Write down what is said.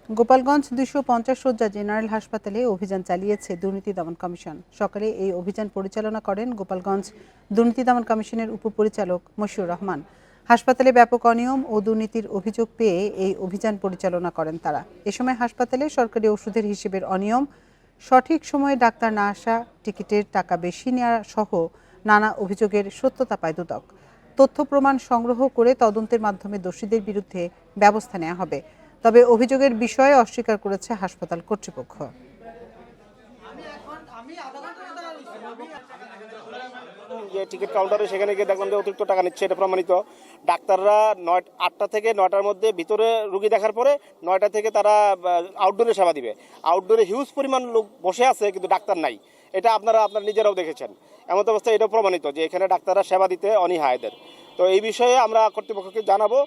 গোপালগঞ্জ 250 শয্যা জেনারেল হাসপাতালে অভিযান চালিয়েছে দুর্নীতি দমন কমিশন। সকালে এই অভিযান পরিচালনা করেন গোপালগঞ্জ দুর্নীতি দমন কমিশনের উপপরিচালক মশিউর রহমান। হাসপাতালে ব্যাপক অনিয়ম ও দুর্নীতির অভিযোগ পেয়ে এই অভিযান পরিচালনা করেন তারা। এ সময় হাসপাতালে সরকারি ওষুধের হিসেবের অনিয়ম, সঠিক সময়ে ডাক্তার না আসা, টিকিটের টাকা বেশি নেওয়া সহ নানা অভিযোগের সত্যতা পায় দুদক। তথ্য প্রমাণ সংগ্রহ করে তদন্তের মাধ্যমে দোষীদের বিরুদ্ধে ব্যবস্থা নেওয়া হবে। তবে অভিযোগের বিষয়ে অস্বীকার করেছে হাসপাতাল কর্তৃপক্ষ। যে টিকিট কাউন্টারে সেখানে গিয়ে দেখলাম যে অতিরিক্ত টাকা নিচ্ছে, এটা প্রমাণিত। ডাক্তাররা 8টা থেকে 9টার মধ্যে ভিতরে রুগী দেখার পরে 9টা থেকে তারা আউটডোরে সেবা দিবে। আউটডোরে হিউজ পরিমাণ লোক বসে আছে কিন্তু ডাক্তার নাই। এটা আপনারা নিজেরাও দেখেছেন। এমন অবস্থায় এটা প্রমাণিত যে এখানে ডাক্তাররা সেবা দিতে অনীহা এদের। তো এই বিষয়ে আমরা কর্তৃপক্ষকে জানাবো।